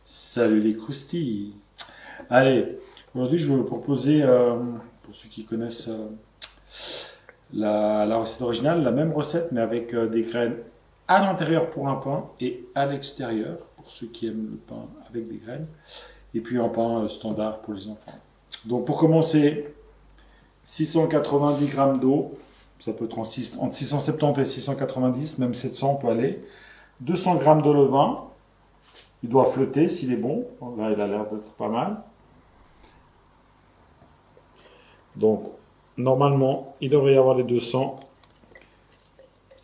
Salut les croustilles. Allez, aujourd'hui je vais vous proposer, pour ceux qui connaissent la recette originale, la même recette mais avec des graines à l'intérieur pour un pain et à l'extérieur pour ceux qui aiment le pain avec des graines et puis un pain standard pour les enfants. Donc pour commencer, 690 g d'eau, ça peut être entre 670 et 690, même 700 on peut aller, 200 g de levain. Il doit flotter s'il est bon. Là, il a l'air d'être pas mal. Donc, normalement, il devrait y avoir les 200.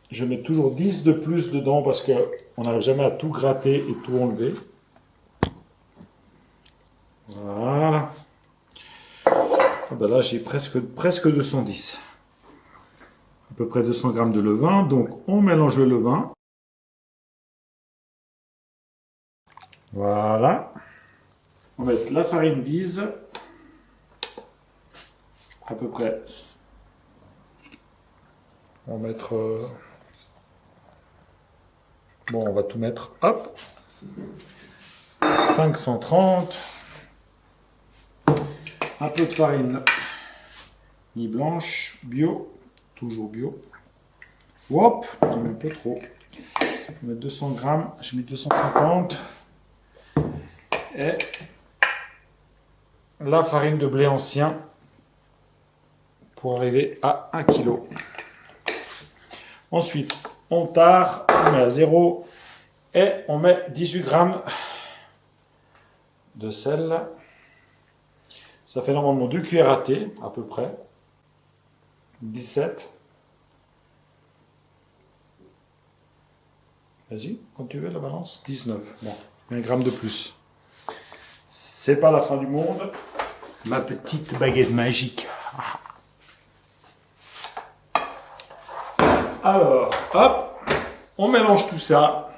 Je mets toujours 10 de plus dedans parce qu'on n'arrive jamais à tout gratter et tout enlever. Voilà. Ah ben là, j'ai presque 210. À peu près 200 g de levain. Donc, on mélange le levain. Voilà. On va mettre la farine bise. À peu près. On va mettre... Bon, on va tout mettre. Hop. 530. Un peu de farine mi-blanche, bio. Toujours bio. Hop, on met un peu trop. On met 200 g. Je mets 250. Et la farine de blé ancien pour arriver à 1 kg. Ensuite, on tare, on met à 0 et on met 18 g de sel. Ça fait normalement 2 cuillères à thé, à peu près. 17. Vas-y, quand tu veux la balance. 19. Bon, 1 gramme de plus. C'est pas la fin du monde. Ma petite baguette magique. Alors, hop, on mélange tout ça.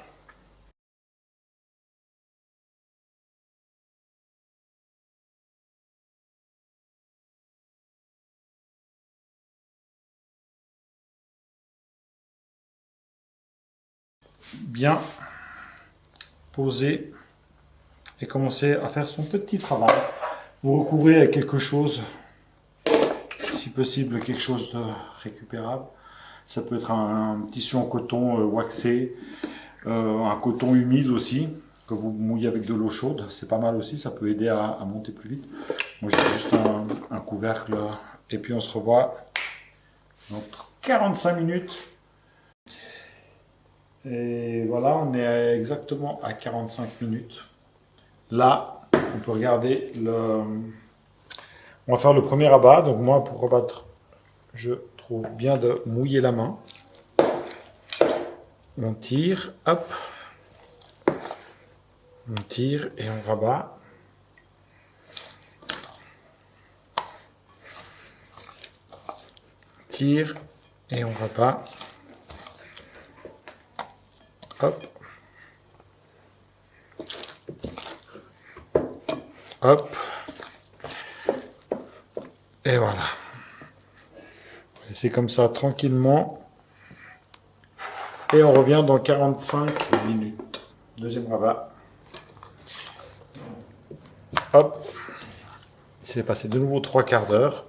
Bien posé et commencer à faire son petit travail. Vous recouvrez avec quelque chose, si possible quelque chose de récupérable. Ça peut être un tissu en coton waxé, un coton humide aussi, que vous mouillez avec de l'eau chaude. C'est pas mal aussi, ça peut aider à monter plus vite. Moi j'ai juste un couvercle et puis on se revoit dans 45 minutes. Et voilà, on est exactement à 45 minutes. Là, on peut regarder le... On va faire le premier rabat. Donc moi, pour rebattre, je trouve bien de mouiller la main. On tire, hop. On tire et on rabat. Tire et on rabat. Hop. Hop. Et voilà. Et c'est comme ça, tranquillement. Et on revient dans 45 minutes. Deuxième rabat. Hop. Il s'est passé de nouveau 3 quarts d'heure.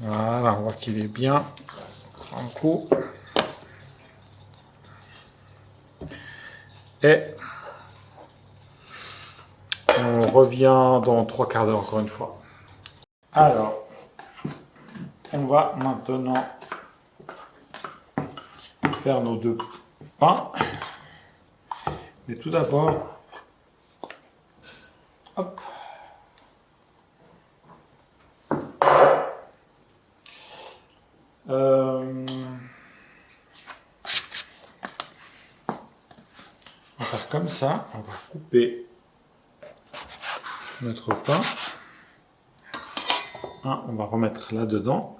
Voilà, on voit qu'il est bien en coup. Et on revient dans 3 quarts d'heure encore une fois. Alors, on va maintenant faire nos 2 pains. Mais tout d'abord, hop. On va faire comme ça, on va couper notre pain. On va remettre là-dedans.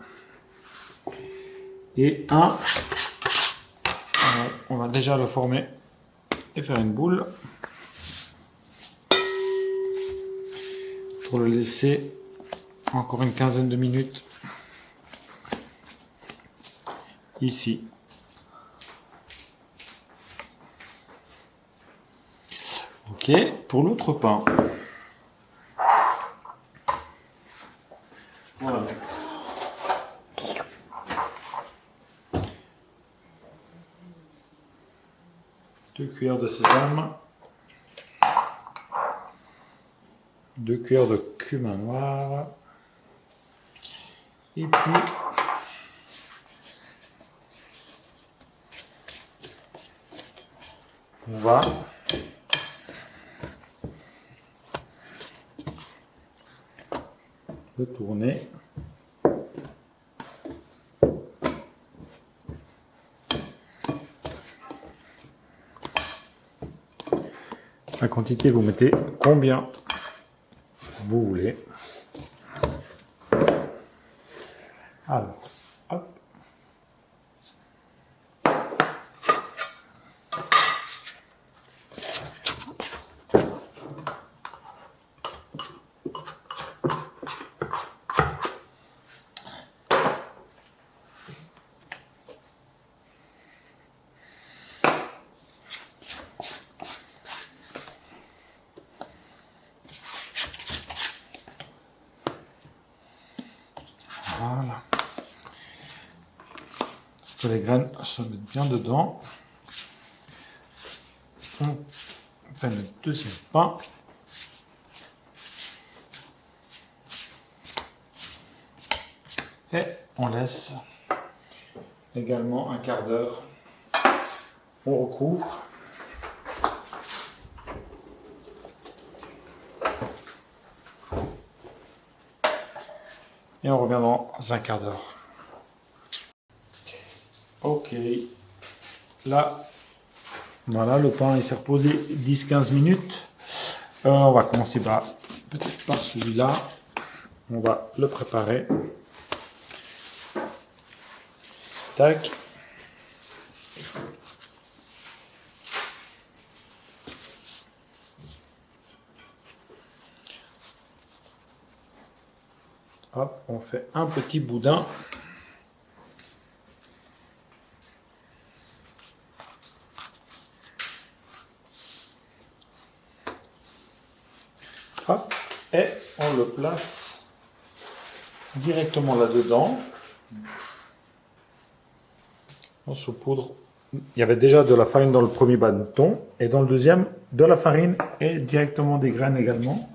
Et un, on va déjà le former et faire une boule pour le laisser encore une quinzaine de minutes ici. Ok, pour l'autre pain. Voilà. 2 cuillères de sésame, 2 cuillères de cumin noir, et puis on va le tourner. La quantité, vous mettez combien vous voulez. Alors, hop. Voilà. Que les graines se mettent bien dedans. On fait le deuxième pain. Et on laisse également un quart d'heure. On recouvre. Et on revient dans un quart d'heure. Ok. Là, voilà, le pain il s'est reposé 10-15 minutes. On va commencer peut-être par celui-là. On va le préparer. Tac. Hop, on fait un petit boudin. Hop, et on le place directement là-dedans. On saupoudre. Il y avait déjà de la farine dans le premier bâton et dans le deuxième, de la farine et directement des graines également.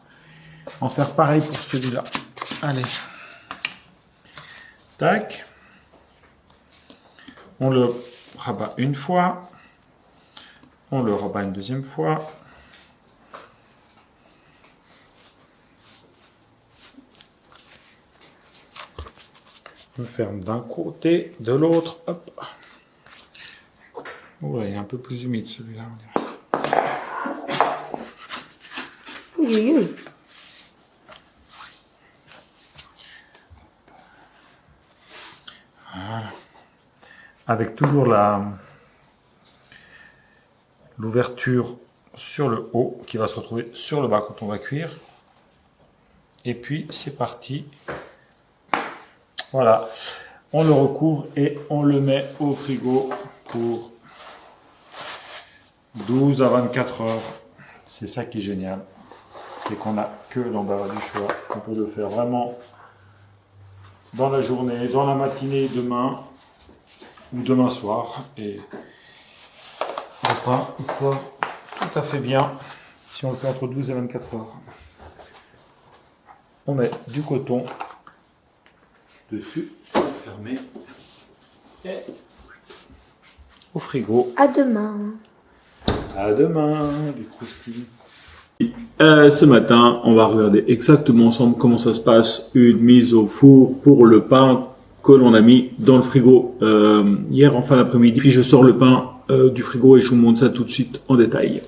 On va faire pareil pour celui-là. Allez. Tac. On le rabat une fois. On le rabat une deuxième fois. On ferme d'un côté, de l'autre. Hop. Oh, là, il est un peu plus humide celui-là, on dirait. Oui, oui. Voilà. Avec toujours l'ouverture sur le haut qui va se retrouver sur le bas quand on va cuire. Et puis c'est parti. Voilà. On le recouvre et on le met au frigo pour 12 à 24 heures. C'est ça qui est génial. C'est qu'on n'a que l'embarras du choix. On peut le faire vraiment dans la journée, dans la matinée, demain ou demain soir. Et le pain, il sort tout à fait bien si on le fait entre 12 et 24 heures. On met du coton dessus, fermé, et au frigo. À demain. À demain, les croustilles. Ce matin, on va regarder exactement ensemble comment ça se passe, une mise au four pour le pain que l'on a mis dans le frigo hier en fin d'après-midi. Puis je sors le pain du frigo et je vous montre ça tout de suite en détail.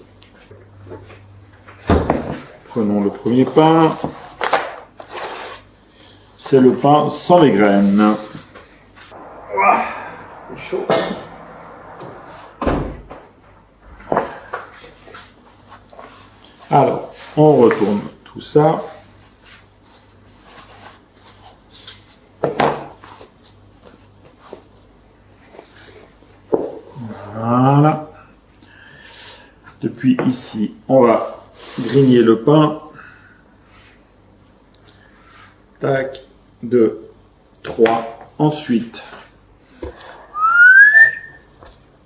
Prenons le premier pain. C'est le pain sans les graines. peu chaud. Alors, on retourne tout ça. Voilà. Depuis ici, on va grigner le pain. Tac, 2, 3. Ensuite,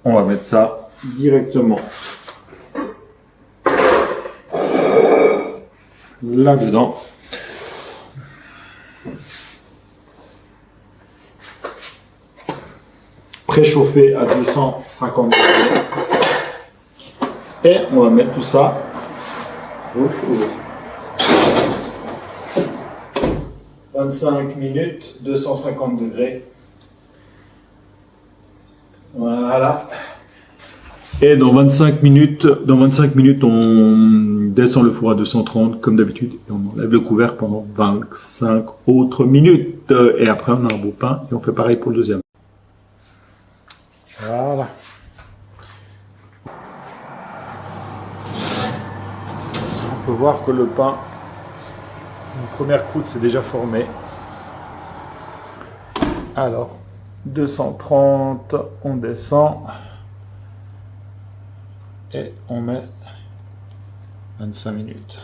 on va mettre ça directement là-dedans. Préchauffer à 250 degrés. Et on va mettre tout ça au four. 25 minutes, 250 degrés. Voilà. Et dans 25 minutes, on descend le four à 230 comme d'habitude et on enlève le couvercle pendant 25 autres minutes. Et après, on a un beau pain et on fait pareil pour le deuxième. Voilà. On peut voir que le pain, une première croûte s'est déjà formée. Alors, 230, on descend et on met 25 minutes.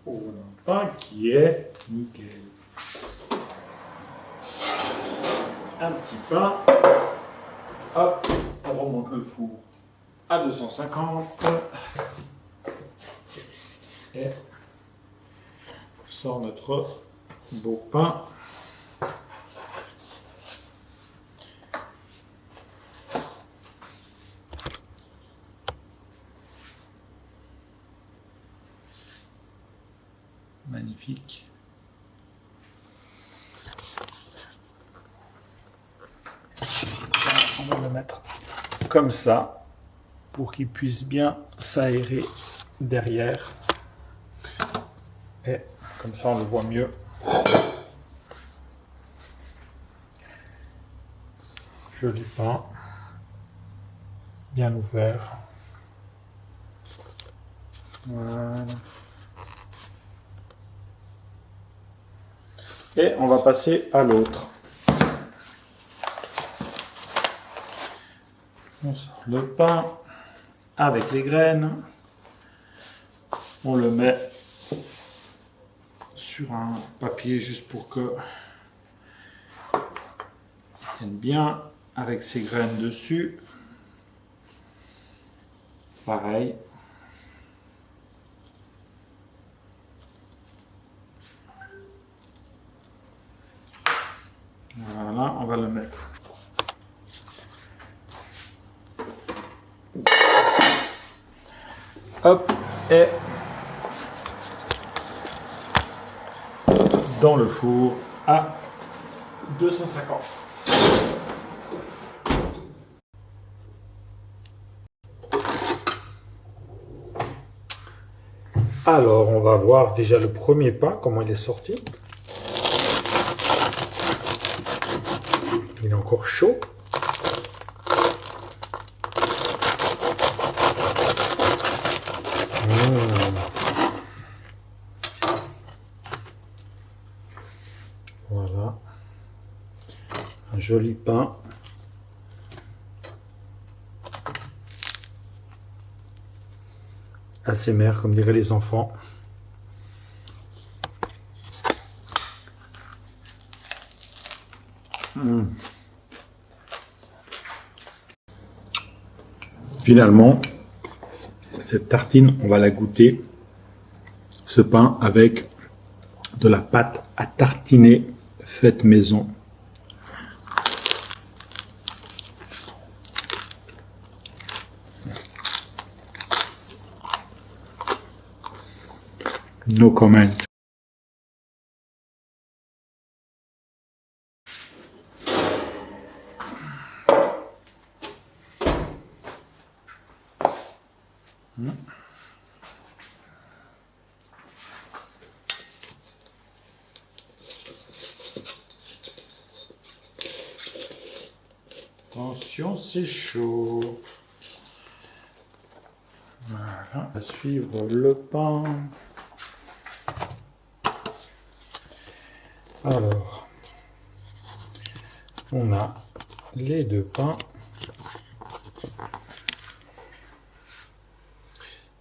On a un pain qui est nickel. Un petit pain. Hop, on remonte le four à 250. Et on sort notre beau pain. Magnifique. On va le mettre comme ça pour qu'il puisse bien s'aérer derrière. Et comme ça on le voit mieux. Joli pain. Bien ouvert. Voilà. Et on va passer à l'autre. On sort le pain avec les graines. On le met sur un papier juste pour que il tienne bien avec ses graines dessus. Pareil. Voilà, on va le mettre. Hop, et dans le four à 250. Alors, on va voir déjà le premier pain, comment il est sorti. Il est encore chaud. Voilà. Un joli pain. Assez mère, comme diraient les enfants. Finalement, cette tartine, on va la goûter, ce pain, avec de la pâte à tartiner faite maison. No comment. Attention, c'est chaud. Voilà, à suivre le pain. Alors, on a les deux pains.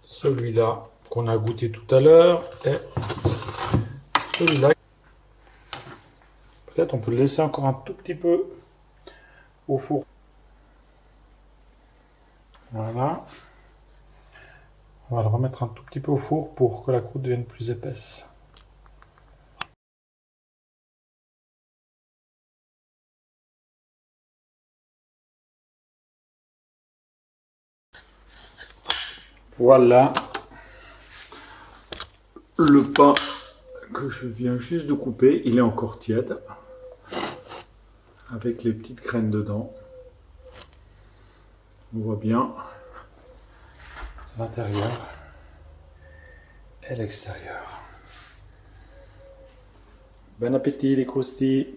Celui-là qu'on a goûté tout à l'heure et celui-là. Peut-être on peut le laisser encore un tout petit peu au four. Voilà. On va le remettre un tout petit peu au four pour que la croûte devienne plus épaisse. Voilà le pain que je viens juste de couper. Il est encore tiède avec les petites graines dedans. On voit bien l'intérieur et l'extérieur. Bon appétit les croustilles!